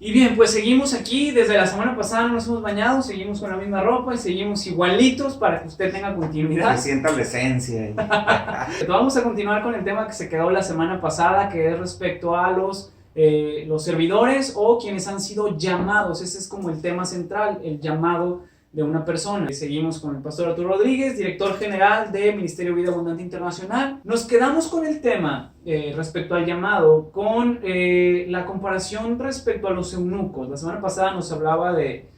Y bien, pues seguimos aquí, desde la semana pasada no nos hemos bañado, seguimos con la misma ropa y seguimos igualitos para que usted tenga continuidad. Que sienta la esencia. Vamos a continuar con el tema que se quedó la semana pasada, que es respecto a los servidores o quienes han sido llamados. Ese es como el tema central, el llamado de una persona. Seguimos con el pastor Arturo Rodríguez, director general de Ministerio Vida Abundante Internacional. Nos quedamos con el tema respecto al llamado, con la comparación respecto a los eunucos. La semana pasada nos hablaba de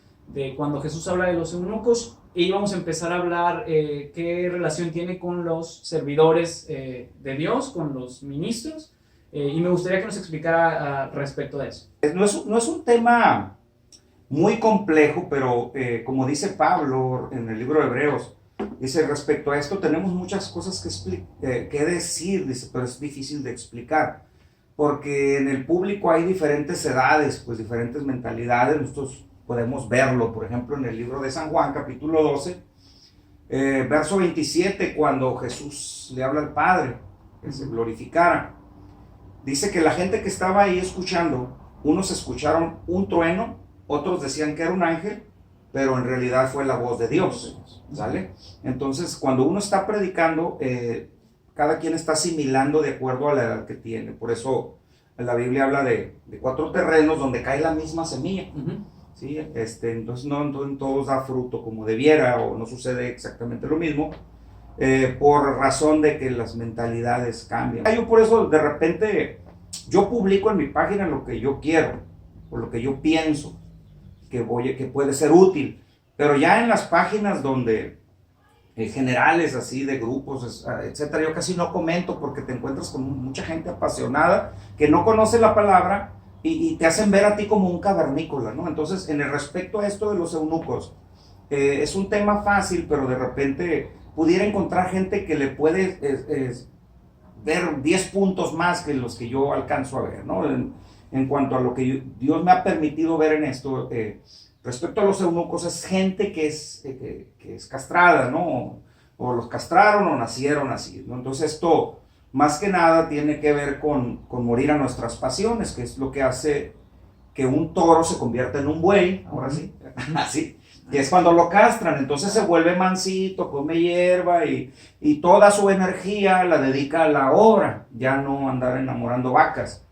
cuando Jesús habla de los eunucos, e íbamos a empezar a hablar qué relación tiene con los servidores de Dios, con los ministros, y me gustaría que nos explicara respecto de eso. No es un tema muy complejo, pero como dice Pablo en el libro de Hebreos, dice, respecto a esto tenemos muchas cosas que decir, dice, pero es difícil de explicar, porque en el público hay diferentes edades, pues diferentes mentalidades. Nosotros podemos verlo, por ejemplo, en el libro de San Juan, capítulo 12, verso 27, cuando Jesús le habla al Padre, que se glorificara. Dice que la gente que estaba ahí escuchando, unos escucharon un trueno, otros decían que era un ángel, pero en realidad fue la voz de Dios, ¿sale? Entonces, cuando uno está predicando, cada quien está asimilando de acuerdo a la edad que tiene. Por eso la Biblia habla de 4 terrenos donde cae la misma semilla. ¿Sí? Entonces no en todos da fruto como debiera, o no sucede exactamente lo mismo, por razón de que las mentalidades cambian. Yo por eso de repente yo publico en mi página lo que yo quiero o lo que yo pienso que puede ser útil, pero ya en las páginas donde generales así de grupos, etcétera, yo casi no comento, porque te encuentras con mucha gente apasionada que no conoce la palabra y te hacen ver a ti como un cavernícola, ¿no? Entonces, en el respecto a esto de los eunucos, es un tema fácil, pero de repente pudiera encontrar gente que le puede ver 10 puntos más que los que yo alcanzo a ver, ¿no? En cuanto a lo que Dios me ha permitido ver en esto, respecto a los eunucos, es gente que es castrada, ¿no? O los castraron o nacieron así, ¿no? Entonces esto más que nada tiene que ver con morir a nuestras pasiones, que es lo que hace que un toro se convierta en un buey, ahora sí, así, que es cuando lo castran. Entonces se vuelve mansito, come hierba y toda su energía la dedica a la obra, ya no andar enamorando vacas.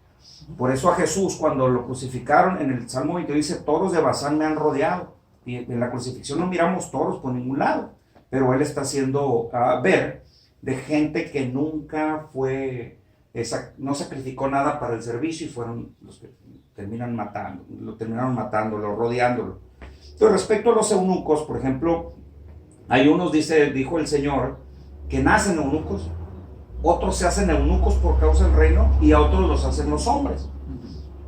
Por eso a Jesús, cuando lo crucificaron, en el Salmo 20 dice, toros de Basán me han rodeado. Y en la crucifixión no miramos toros por ningún lado, pero él está haciendo ver de gente que nunca no sacrificó nada para el servicio, y fueron los que terminaron matándolo, rodeándolo. Entonces, respecto a los eunucos, por ejemplo, hay unos, dijo el Señor, que nacen eunucos, otros se hacen eunucos por causa del reino, y a otros los hacen los hombres.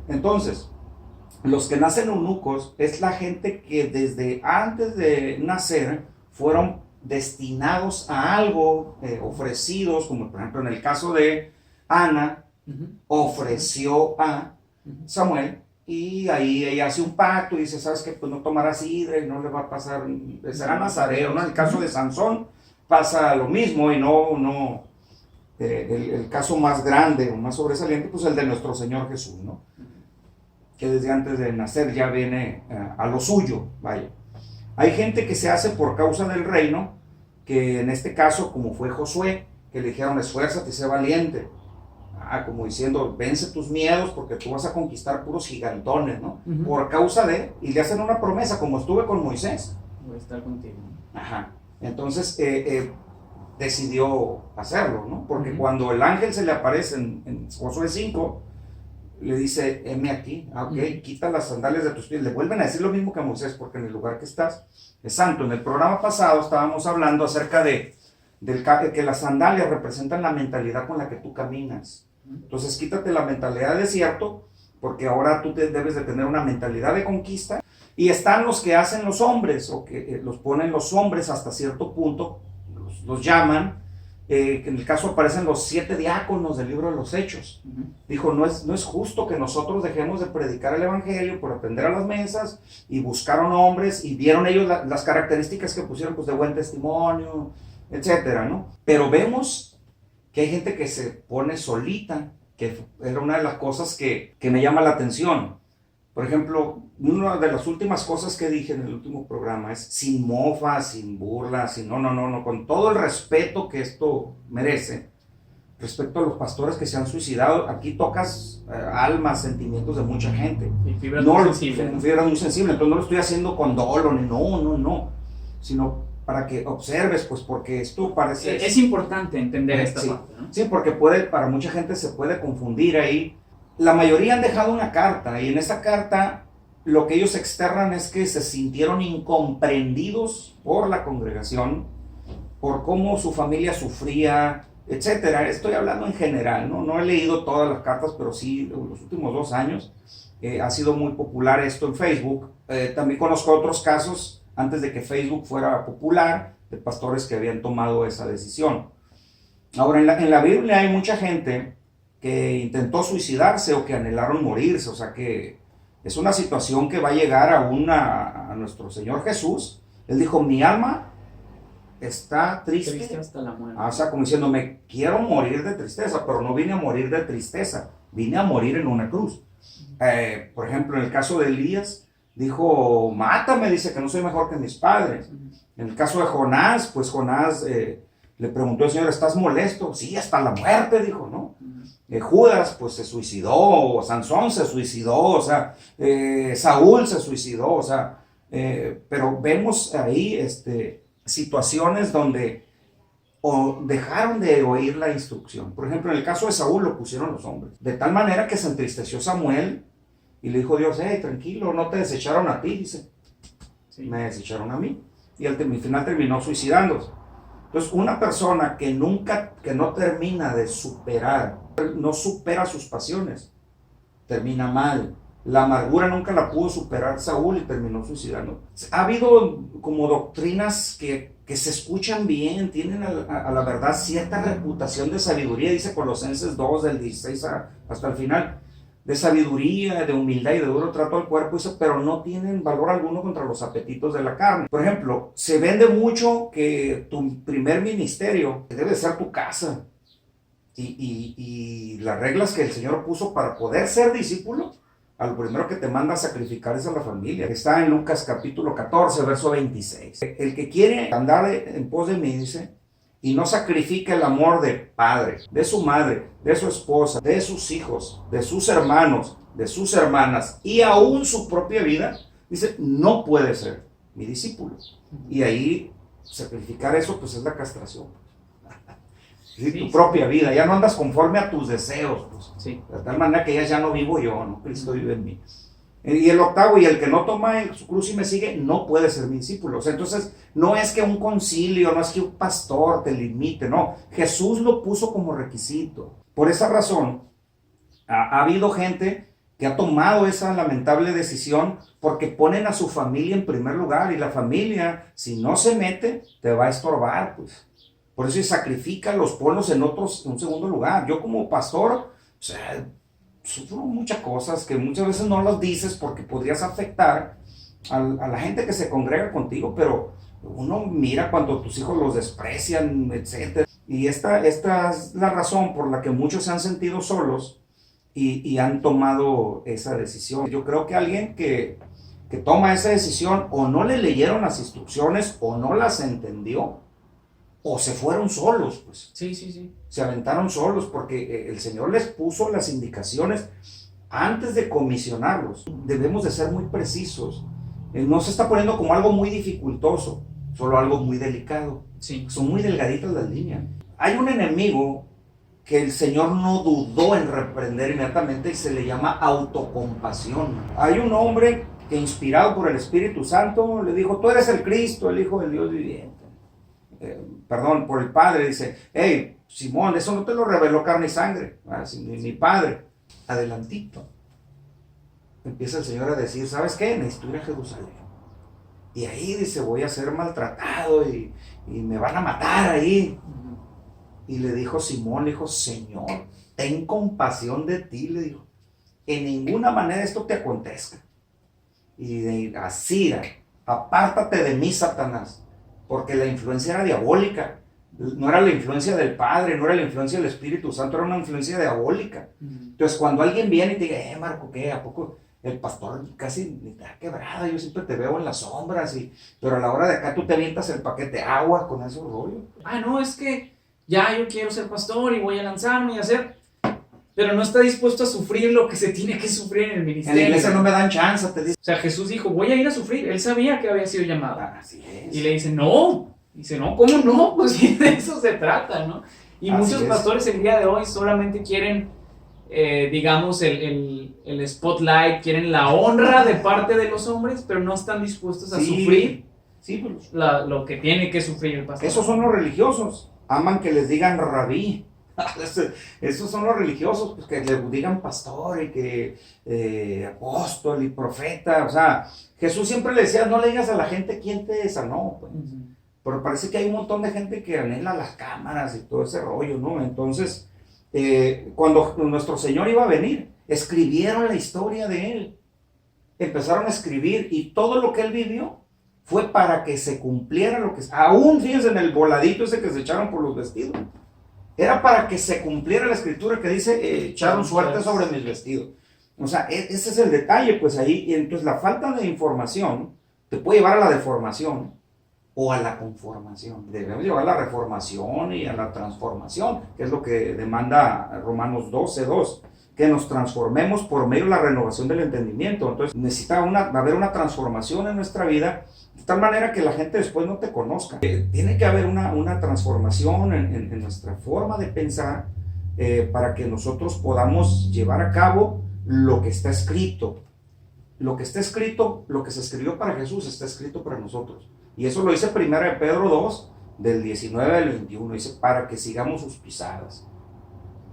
Entonces, los que nacen eunucos es la gente que desde antes de nacer fueron destinados a algo, ofrecidos, como por ejemplo en el caso de Ana, ofreció a Samuel, y ahí ella hace un pacto y dice, ¿sabes qué? Pues no tomará sidra y no le va a pasar, será nazareo, ¿no? En el caso de Sansón pasa lo mismo, y el caso más grande o más sobresaliente, pues el de nuestro Señor Jesús, ¿no? Que desde antes de nacer ya viene a lo suyo, vaya. Hay gente que se hace por causa del reino, que en este caso, como fue Josué, que le dijeron, esfuérzate y sé valiente. Como diciendo, vence tus miedos porque tú vas a conquistar puros gigantones, ¿no? Por causa y le hacen una promesa, como estuve con Moisés. Voy a estar contigo. Ajá. Entonces, decidió hacerlo, ¿no? Porque cuando el ángel se le aparece en Josué 5, le dice, heme aquí, quita las sandalias de tus pies. Le vuelven a decir lo mismo que a Moisés, porque en el lugar que estás es santo. En el programa pasado estábamos hablando acerca de que las sandalias representan la mentalidad con la que tú caminas. Entonces quítate la mentalidad de desierto, porque ahora tú debes de tener una mentalidad de conquista. Y están los que hacen los hombres, o que los ponen los hombres hasta cierto punto, los llaman, que en el caso aparecen los 7 diáconos del libro de los Hechos. Dijo, no es justo que nosotros dejemos de predicar el evangelio por aprender a las mesas, y buscaron hombres y vieron ellos las características que pusieron, pues de buen testimonio, etcétera, ¿no? Pero vemos que hay gente que se pone solita, que era una de las cosas que me llama la atención. Por ejemplo, una de las últimas cosas que dije en el último programa es sin mofa, sin burla, sin no, con todo el respeto que esto merece. Respecto a los pastores que se han suicidado, aquí tocas almas, sentimientos de mucha gente. Y fibras muy sensibles. Fibras muy sensibles, entonces no lo estoy haciendo con dolo, ni no, sino para que observes, pues porque esto parece... Es importante entender esta sí, parte, ¿no? Sí, porque para mucha gente se puede confundir ahí. La mayoría han dejado una carta, y en esa carta lo que ellos externan es que se sintieron incomprendidos por la congregación, por cómo su familia sufría, etcétera. Estoy hablando en general, no he leído todas las cartas, pero sí los últimos 2 años ha sido muy popular esto en Facebook. También conozco otros casos antes de que Facebook fuera popular, de pastores que habían tomado esa decisión. Ahora, en la Biblia hay mucha gente que intentó suicidarse o que anhelaron morirse, o sea que es una situación que va a llegar a nuestro Señor Jesús. Él dijo, mi alma está triste hasta la muerte. O sea, como diciendo, me quiero morir de tristeza, pero no vine a morir de tristeza, vine a morir en una cruz. Por ejemplo, en el caso de Elías, dijo, mátame, dice que no soy mejor que mis padres. En el caso de Jonás, pues Jonás le preguntó al Señor, ¿estás molesto? Sí, hasta la muerte, dijo, ¿no? Judas, pues se suicidó, Sansón se suicidó, o sea, Saúl se suicidó, o sea, pero vemos ahí, situaciones donde dejaron de oír la instrucción. Por ejemplo, en el caso de Saúl lo pusieron los hombres, de tal manera que se entristeció Samuel y le dijo Dios, hey, tranquilo, no te desecharon a ti, dice, sí, me desecharon a mí, y al final terminó suicidándose. Entonces, una persona que no termina de superar, no supera sus pasiones, termina mal. La amargura nunca la pudo superar Saúl y terminó suicidando. Ha habido como doctrinas que se escuchan bien, tienen a la verdad cierta reputación de sabiduría, dice Colosenses 2, del 16 hasta el final, de sabiduría, de humildad y de duro trato al cuerpo, dice, pero no tienen valor alguno contra los apetitos de la carne. Por ejemplo, se vende mucho que tu primer ministerio debe ser tu casa. Y las reglas que el Señor puso para poder ser discípulo, a lo primero que te manda a sacrificar es a la familia. Está en Lucas capítulo 14, verso 26. El que quiere andar en pos de mí, dice, y no sacrifica el amor de padre, de su madre, de su esposa, de sus hijos, de sus hermanos, de sus hermanas, y aún su propia vida, dice, no puede ser mi discípulo. Y ahí, sacrificar eso, pues es la castración. Sí, tu propia vida, ya no andas conforme a tus deseos, pues, sí, de tal manera que ya no vivo yo, ¿no? Cristo vive en mí. Y el octavo, y el que no toma su cruz y me sigue, no puede ser mi discípulo. O sea, entonces, no es que un concilio, no es que un pastor te limite, no. Jesús lo puso como requisito. Por esa razón, ha habido gente que ha tomado esa lamentable decisión porque ponen a su familia en primer lugar, y la familia, si no se mete, te va a estorbar, pues. Por eso sacrifica los pueblos en un segundo lugar. Yo como pastor, o sea, sufro muchas cosas que muchas veces no las dices porque podrías afectar a la gente que se congrega contigo, pero uno mira cuando tus hijos los desprecian, etc. Y esta es la razón por la que muchos se han sentido solos y han tomado esa decisión. Yo creo que alguien que toma esa decisión o no le leyeron las instrucciones o no las entendió, o se fueron solos, pues. Sí. Se aventaron solos porque el Señor les puso las indicaciones antes de comisionarlos. Debemos de ser muy precisos. No se está poniendo como algo muy dificultoso, solo algo muy delicado. Sí. Son muy delgaditas las líneas. Hay un enemigo que el Señor no dudó en reprender inmediatamente y se le llama autocompasión. Hay un hombre que, inspirado por el Espíritu Santo, le dijo, tú eres el Cristo, el Hijo del Dios viviente. Por el Padre, dice, hey, Simón, eso no te lo reveló carne y sangre, ni mi Padre. Adelantito empieza el Señor a decir, ¿sabes qué? Necesito ir a Jerusalén. Y ahí dice, voy a ser maltratado y me van a matar ahí. Y le dijo Simón, le dijo, Señor, ten compasión de ti, le dijo. En ninguna manera esto te acontezca. Y así, apártate de mí, Satanás. Porque la influencia era diabólica, no era la influencia del Padre, no era la influencia del Espíritu Santo, era una influencia diabólica. Entonces, cuando alguien viene y te diga, Marco, ¿qué? ¿A poco el pastor casi ni te da quebrada, yo siempre te veo en las sombras, pero a la hora de acá tú te avientas el paquete de agua con ese rollo. No, es que ya yo quiero ser pastor y voy a lanzarme y hacer, pero no está dispuesto a sufrir lo que se tiene que sufrir en el ministerio. En la iglesia no me dan chance, te dice. O sea, Jesús dijo, voy a ir a sufrir. Él sabía que había sido llamado. Así es. Y le dice, no. Dice, no, ¿cómo no? Pues sí, de eso se trata, ¿no? Y Así muchos es. pastores el día de hoy solamente quieren, digamos, el spotlight, quieren la honra de parte de los hombres, pero no están dispuestos a sufrir pues, lo que tiene que sufrir el pastor. Esos son los religiosos. Aman que les digan rabí. Esos son los religiosos, pues, que les digan pastor y que apóstol y profeta. O sea, Jesús siempre le decía, no le digas a la gente quién te sanó, pues. Pero parece que hay un montón de gente que anhela las cámaras y todo ese rollo, ¿no? Entonces, cuando nuestro Señor iba a venir, escribieron la historia de Él. Empezaron a escribir y todo lo que Él vivió fue para que se cumpliera lo que... Aún, fíjense, en el voladito ese que se echaron por los vestidos. Era para que se cumpliera la escritura que dice, echaron suerte sobre mis vestidos. O sea, ese es el detalle, pues ahí. Y entonces la falta de información te puede llevar a la deformación o a la conformación. Debemos llevar a la reformación y a la transformación, que es lo que demanda Romanos 12:2, que nos transformemos por medio de la renovación del entendimiento. Entonces necesita haber una transformación en nuestra vida, de tal manera que la gente después no te conozca. Tiene que haber una transformación en nuestra forma de pensar, para que nosotros podamos llevar a cabo lo que está escrito. Lo que está escrito, lo que se escribió para Jesús, está escrito para nosotros. Y eso lo dice 1 Pedro 2, del 19 al 21, dice, para que sigamos sus pisadas.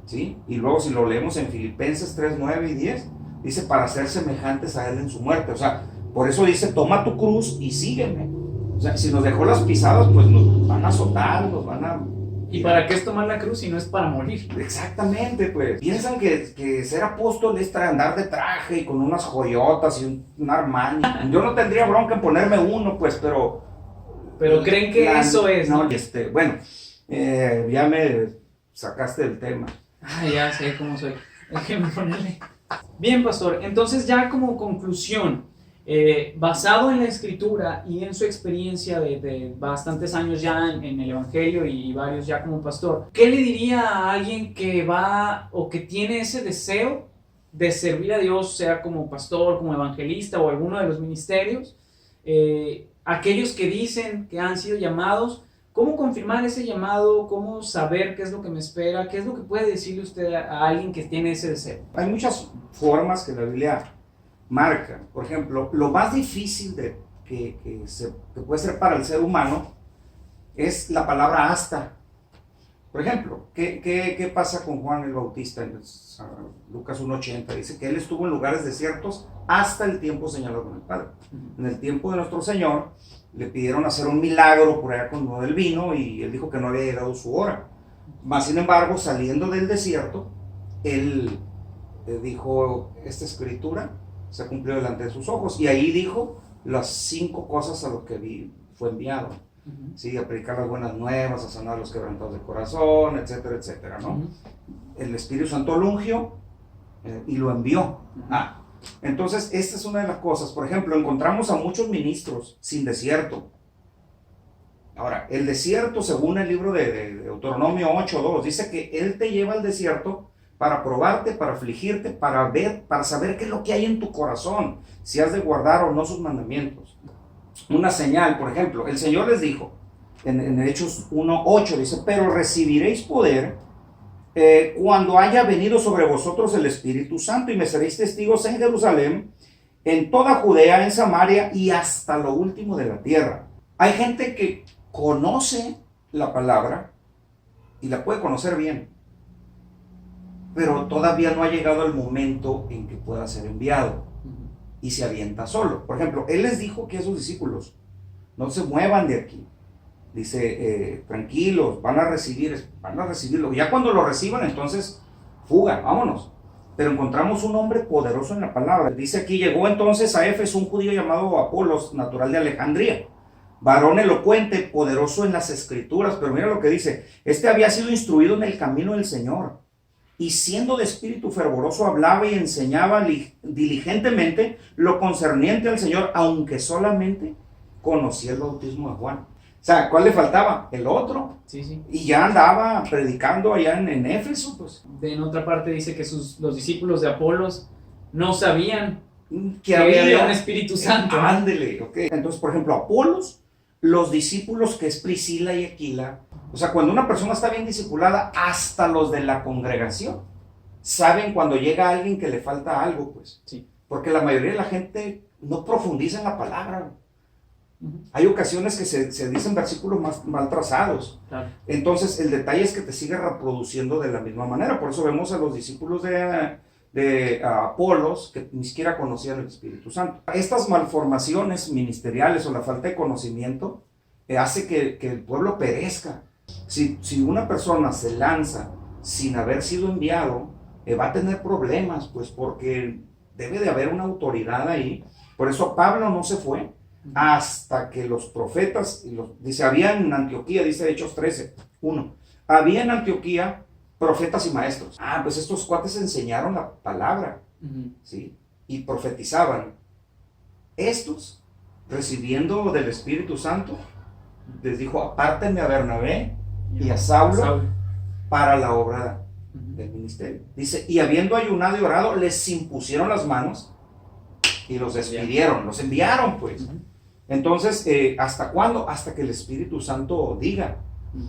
¿Sí? Y luego si lo leemos en Filipenses 3, 9 y 10, dice, para ser semejantes a Él en su muerte. O sea, por eso dice, toma tu cruz y sígueme. O sea, si nos dejó las pisadas, pues nos van a azotar, nos van a... ¿Y para qué es tomar la cruz si no es para morir? Exactamente, pues. Piensan que ser apóstol es andar de traje y con unas joyotas y un Armani. Yo no tendría bronca en ponerme uno, pues, pero creen que eso es, ¿no? Bueno, ya me sacaste del tema. Ya sé cómo soy. Déjeme ponerle. Bien, pastor. Entonces, ya como conclusión, basado en la escritura y en su experiencia de bastantes años ya en el evangelio y varios ya como pastor, ¿qué le diría a alguien que va o que tiene ese deseo de servir a Dios, sea como pastor, como evangelista o alguno de los ministerios? Aquellos que dicen que han sido llamados, ¿cómo confirmar ese llamado? ¿Cómo saber qué es lo que me espera? ¿Qué es lo que puede decirle usted a alguien que tiene ese deseo? Hay muchas formas que la Biblia marca. Por ejemplo, lo más difícil que puede ser para el ser humano es la palabra hasta. Por ejemplo, ¿qué pasa con Juan el Bautista? En Lucas 1:80 dice que él estuvo en lugares desiertos hasta el tiempo señalado con el Padre. En el tiempo de nuestro Señor le pidieron hacer un milagro por allá con lo del vino y él dijo que no había llegado su hora. Mas sin embargo, saliendo del desierto, él dijo, esta escritura se cumplió delante de sus ojos. Y ahí dijo las 5 cosas a lo que fue enviado. Sí, a predicar las buenas nuevas, a sanar a los quebrantados de corazón, etcétera, etcétera, ¿no? El Espíritu Santo lo ungió y lo envió. Entonces, esta es una de las cosas. Por ejemplo, encontramos a muchos ministros sin desierto. Ahora, el desierto, según el libro de Deuteronomio 8:2, dice que Él te lleva al desierto para probarte, para afligirte, para saber qué es lo que hay en tu corazón, si has de guardar o no sus mandamientos. Una señal, por ejemplo, el Señor les dijo, en Hechos 1:8, dice, pero recibiréis poder cuando haya venido sobre vosotros el Espíritu Santo y me seréis testigos en Jerusalén, en toda Judea, en Samaria y hasta lo último de la tierra. Hay gente que conoce la palabra y la puede conocer bien, pero todavía no ha llegado el momento en que pueda ser enviado y se avienta solo. Por ejemplo, Él les dijo que a sus discípulos no se muevan de aquí. Dice, tranquilos, van a recibirlo. Ya cuando lo reciban, entonces, fuga, vámonos. Pero encontramos un hombre poderoso en la palabra. Dice aquí, llegó entonces a Éfeso un judío llamado Apolos, natural de Alejandría, varón elocuente, poderoso en las escrituras. Pero mira lo que dice, este había sido instruido en el camino del Señor y siendo de espíritu fervoroso hablaba y enseñaba diligentemente lo concerniente al Señor, aunque solamente conocía el bautismo de Juan. O sea, ¿cuál le faltaba? El otro. Sí, sí. Y ya andaba predicando allá en Éfeso, pues. En otra parte dice que los discípulos de Apolos no sabían Que había un Espíritu Santo. Ándele, ok. Entonces, por ejemplo, Apolos, los discípulos que es Priscila y Aquila, o sea, cuando una persona está bien discipulada, hasta los de la congregación saben cuando llega alguien que le falta algo, pues. Sí. Porque la mayoría de la gente no profundiza en la palabra. Uh-huh. Hay ocasiones que se dicen versículos más mal trazados. Claro. Entonces, el detalle es que te sigue reproduciendo de la misma manera. Por eso vemos a los discípulos de Apolos que ni siquiera conocían el Espíritu Santo. Estas malformaciones ministeriales o la falta de conocimiento hace que el pueblo perezca. Si una persona se lanza sin haber sido enviado, va a tener problemas, pues porque debe de haber una autoridad ahí. Por eso Pablo no se fue hasta que los profetas, dice, había en Antioquía, dice Hechos 13:1, había en Antioquía profetas y maestros. Pues estos cuates enseñaron la palabra, ¿sí? Y profetizaban. Estos, recibiendo del Espíritu Santo, les dijo, apártenme a Bernabé y a Saulo para la obra del ministerio. Dice, y habiendo ayunado y orado, les impusieron las manos y los despidieron, los enviaron, pues. Entonces, ¿hasta cuándo? Hasta que el Espíritu Santo diga.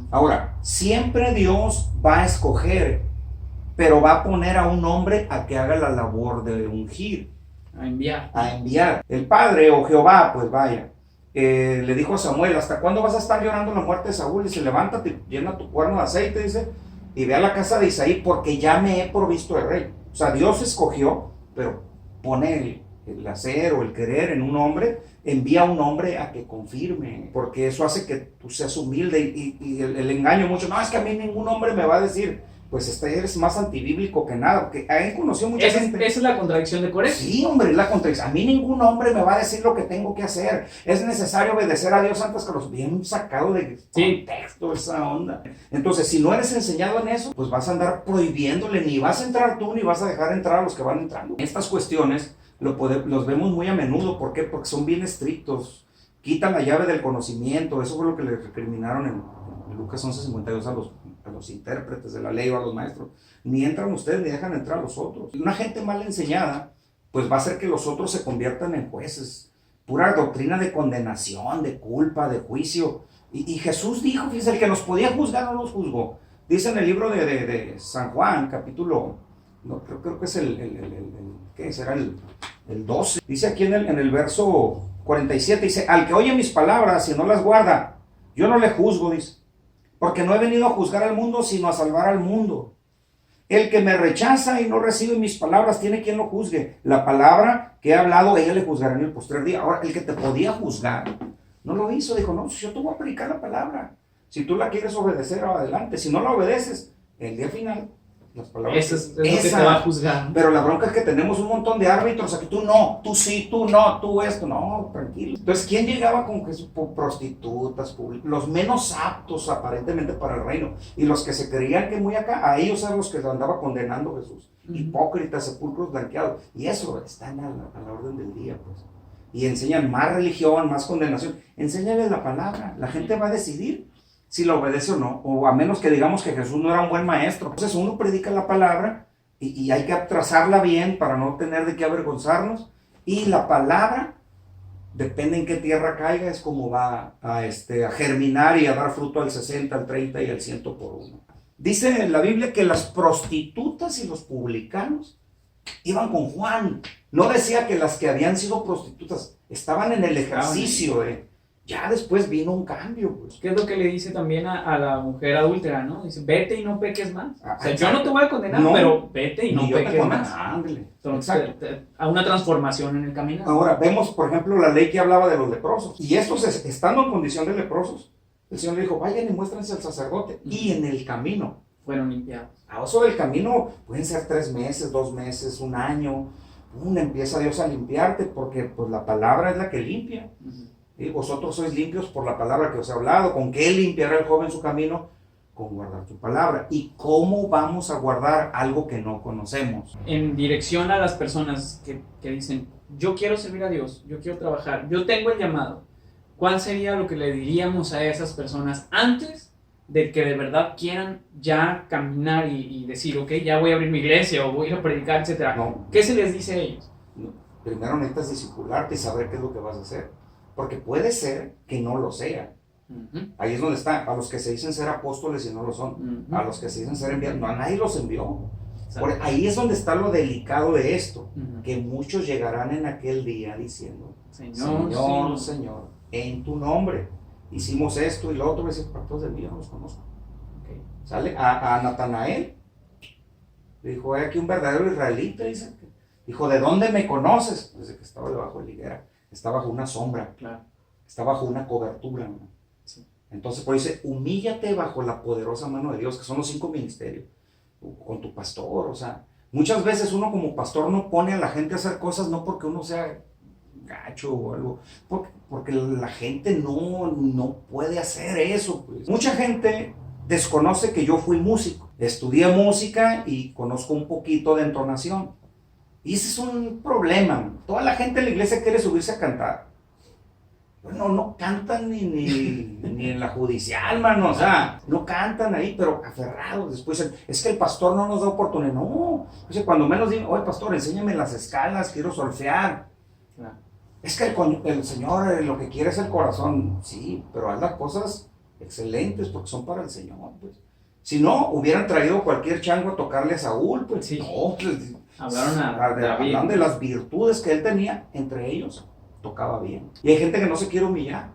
Ahora, siempre Dios va a escoger, pero va a poner a un hombre a que haga la labor de ungir. A enviar. A enviar. El Padre o Jehová, pues vaya, le dijo a Samuel, ¿hasta cuándo vas a estar llorando la muerte de Saúl? Dice, levántate, llena tu cuerno de aceite, dice, y ve a la casa de Isaí, porque ya me he provisto de rey. O sea, Dios escogió, pero pone el hacer o el querer en un hombre, envía a un hombre a que confirme, porque eso hace que tú seas humilde y el engaño mucho, no, es que a mí ningún hombre me va a decir, pues eres más antibíblico que nada, porque ahí conoció mucha gente. Esa es la contradicción de Corés. Sí, hombre, es la contradicción. A mí ningún hombre me va a decir lo que tengo que hacer. Es necesario obedecer a Dios antes que los... Bien sacado de contexto esa onda. Entonces, si no eres enseñado en eso, pues vas a andar prohibiéndole, ni vas a entrar tú, ni vas a dejar entrar a los que van entrando. Estas cuestiones los vemos muy a menudo. ¿Por qué? Porque son bien estrictos. Quitan la llave del conocimiento. Eso fue lo que le recriminaron en Lucas 11:52 a los intérpretes de la ley o a los maestros. Ni entran ustedes ni dejan entrar a los otros. Una gente mal enseñada, pues va a hacer que los otros se conviertan en jueces. Pura doctrina de condenación, de culpa, de juicio. Y Jesús dijo, fíjense, el que nos podía juzgar no nos juzgó. Dice en el libro de San Juan, capítulo, no, creo que es ¿qué será? El 12. Dice aquí en el verso 47, dice, al que oye mis palabras y no las guarda, yo no le juzgo, dice, porque no he venido a juzgar al mundo, sino a salvar al mundo. El que me rechaza y no recibe mis palabras, tiene quien lo juzgue. La palabra que he hablado, ella le juzgará en el postrer día. Ahora, el que te podía juzgar, no lo hizo. Dijo, no, yo te voy a predicar la palabra. Si tú la quieres obedecer, adelante. Si no la obedeces, el día final, las palabras... Eso es lo que te va a juzgar. Pero la bronca es que tenemos un montón de árbitros aquí. Tú no, tú sí, tú no, tú esto. No, tranquilo. Entonces, ¿quién llegaba con Jesús? Prostitutas, los menos aptos aparentemente para el reino. Y los que se creían que muy acá, a ellos eran los que lo andaba condenando Jesús. Hipócritas, sepulcros blanqueados. Y eso están a la orden del día, pues. Y enseñan más religión, más condenación. Enséñales la palabra. La gente va a decidir si lo obedece o no, o a menos que digamos que Jesús no era un buen maestro. Entonces uno predica la palabra y hay que trazarla bien para no tener de qué avergonzarnos, y la palabra, depende en qué tierra caiga, es como va a germinar y a dar fruto al 60, al 30 y al 100 por uno. Dice en la Biblia que las prostitutas y los publicanos iban con Juan. No decía que las que habían sido prostitutas estaban en el ejercicio ya después vino un cambio, pues. ¿Qué es lo que le dice también a la mujer adúltera, no? Dice, vete y no peques más. O sea, yo no te voy a condenar, no, pero vete y no peques más. Entonces, a una transformación en el camino. Ahora, vemos, por ejemplo, la ley que hablaba de los leprosos. Y estos, estando en condición de leprosos, el Señor le dijo, vayan y muéstrense al sacerdote. Y en el camino fueron limpiados. A eso del camino pueden ser 3 meses, 2 meses, 1 año. Empieza Dios a limpiarte, porque pues la palabra es la que limpia. Y vosotros sois limpios por la palabra que os he hablado. ¿Con qué limpiará el joven su camino? con guardar tu palabra. ¿Y cómo vamos a guardar algo que no conocemos? En dirección a las personas que dicen, yo quiero servir a Dios, yo quiero trabajar, yo tengo el llamado, ¿cuál sería lo que le diríamos a esas personas antes de que de verdad quieran ya caminar y decir, ok, ya voy a abrir mi iglesia o voy a ir a predicar, etcétera? No. ¿Qué se les dice a ellos? No. Primero necesitas discipularte y saber qué es lo que vas a hacer. Porque puede ser que no lo sea. Uh-huh. Ahí es donde está. A los que se dicen ser apóstoles y no lo son. Uh-huh. A los que se dicen ser enviados. No, a nadie los envió. Exacto. Ahí es donde está lo delicado de esto. Uh-huh. Que muchos llegarán en aquel día diciendo, Señor, Señor, Señor, en tu nombre hicimos esto y lo otro. Y dice, ¿cuántos de mí yo no los conozco? Okay. ¿Sale? A Natanael le dijo, hay aquí un verdadero israelita. Dijo, ¿de dónde me conoces? Dice que estaba debajo de la higuera. Está bajo una sombra. Claro. Está bajo una cobertura, ¿no? Sí. Entonces, por eso dice, humíllate bajo la poderosa mano de Dios, que son los 5 ministerios, con tu pastor. O sea, muchas veces uno como pastor no pone a la gente a hacer cosas, no porque uno sea gacho o algo, porque la gente no puede hacer eso. Pues. Mucha gente desconoce que yo fui músico, estudié música y conozco un poquito de entonación. Y ese es un problema, man. Toda la gente en la iglesia quiere subirse a cantar. Bueno, no cantan ni en la judicial, mano, o sea, no cantan ahí, pero aferrados. Después, es que el pastor no nos da oportunidad. No, o sea, cuando menos digo, oye, pastor, enséñame las escalas, quiero solfear. Claro. Es que el Señor lo que quiere es el corazón. Sí, pero haz las cosas excelentes porque son para el Señor, pues. Si no, hubieran traído cualquier chango a tocarle a Saúl, pues. Sí. No, pues. Hablaron de las virtudes que él tenía, entre ellos tocaba bien. Y hay gente que no se quiere humillar.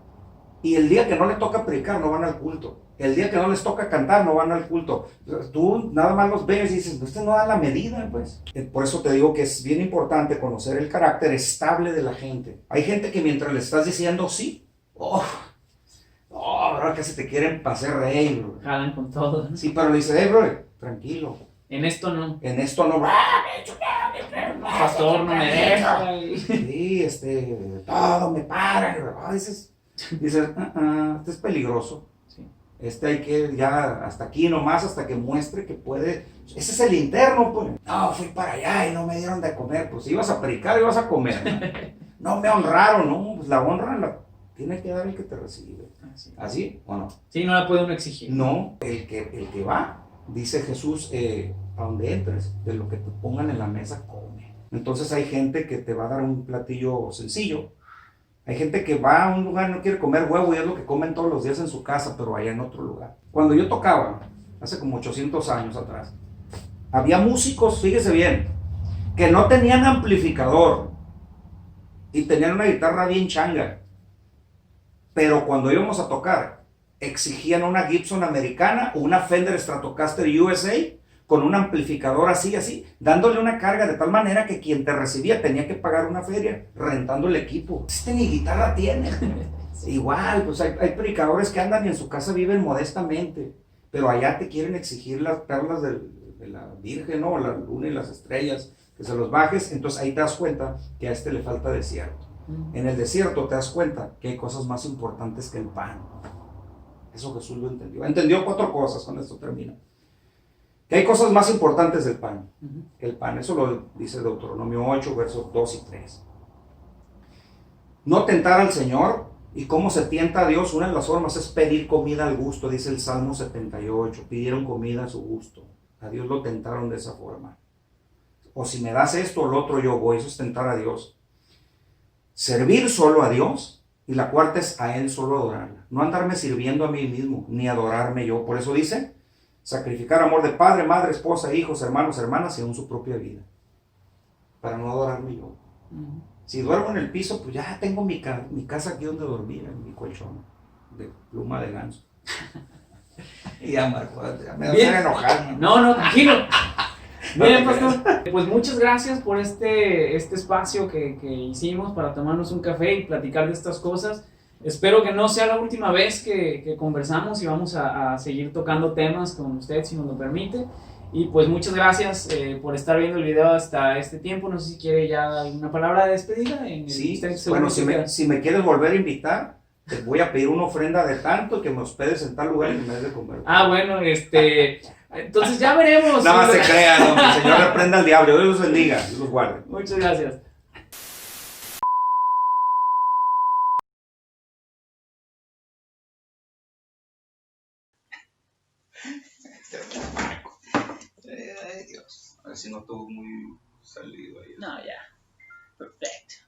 Y el día que no le toca predicar, no van al culto. El día que no les toca cantar, no van al culto. Tú nada más los ves y dices, este no da la medida, pues. Por eso te digo que es bien importante conocer el carácter estable de la gente. Hay gente que mientras le estás diciendo sí, ahora que se te quieren pasar rey, bro. Jalan con todo, ¿no? Sí, pero le dice, bro, tranquilo. En esto no. En esto no. Pastor, no me deja. Sí, todo me para. Dices, este es peligroso. Sí. Hay que ya hasta aquí nomás, hasta que muestre que puede. Ese es el interno, pues. No, fui para allá y no me dieron de comer. Pues ibas a predicar, ibas a comer. No me honraron, ¿no? Pues la honra la tiene que dar el que te recibe. ¿Así o no? Sí, no la puede uno exigir. No, el que va, dice Jesús, a donde entres, de lo que te pongan en la mesa, come. Entonces hay gente que te va a dar un platillo sencillo. Hay gente que va a un lugar y no quiere comer huevo y es lo que comen todos los días en su casa, pero allá en otro lugar. Cuando yo tocaba, hace como 800 años atrás, había músicos, fíjese bien, que no tenían amplificador y tenían una guitarra bien changa. Pero cuando íbamos a tocar, exigían una Gibson americana o una Fender Stratocaster USA con un amplificador así, dándole una carga de tal manera que quien te recibía tenía que pagar una feria rentando el equipo. Ni guitarra tiene. Igual, pues hay predicadores que andan y en su casa viven modestamente, pero allá te quieren exigir las perlas de la Virgen, ¿no? La luna y las estrellas, que se los bajes. Entonces ahí te das cuenta que a le falta desierto. En el desierto te das cuenta que hay cosas más importantes que el pan. Eso Jesús lo entendió. Entendió 4 cosas, con esto termino. Que hay cosas más importantes del pan que el pan. Eso lo dice Deuteronomio 8, versos 2 y 3. No tentar al Señor. ¿Y cómo se tienta a Dios? Una de las formas es pedir comida al gusto, dice el Salmo 78. Pidieron comida a su gusto. A Dios lo tentaron de esa forma. O si me das esto o lo otro, yo voy. Eso es tentar a Dios. Servir solo a Dios, y la cuarta es a Él solo adorarla. No andarme sirviendo a mí mismo, ni adorarme yo. Por eso dice, sacrificar amor de padre, madre, esposa, hijos, hermanos, hermanas, y aún su propia vida. Para no adorarme yo. Si duermo en el piso, pues ya tengo mi casa aquí donde dormir, en mi colchón de pluma de ganso. Y ya, Marco, ya me vas a hacer enojar. No, tranquilo. Bien, pastor, pues muchas gracias por este espacio que hicimos para tomarnos un café y platicar de estas cosas. Espero que no sea la última vez que conversamos y vamos a seguir tocando temas con usted, si nos lo permite. Y pues muchas gracias por estar viendo el video hasta este tiempo. No sé si quiere ya una palabra de despedida. Sí, bueno, si me quieres volver a invitar, te voy a pedir una ofrenda de tanto que me hospedes en tal lugar y me des de comer. Ah, bueno, entonces ya veremos. Nada más se crean, ¿no? Que el Señor reprenda al diablo. Dios los bendiga, Dios los guarde. Muchas gracias. Ay, Dios. A ver si no estuvo muy salido ahí. No, ya. Perfecto.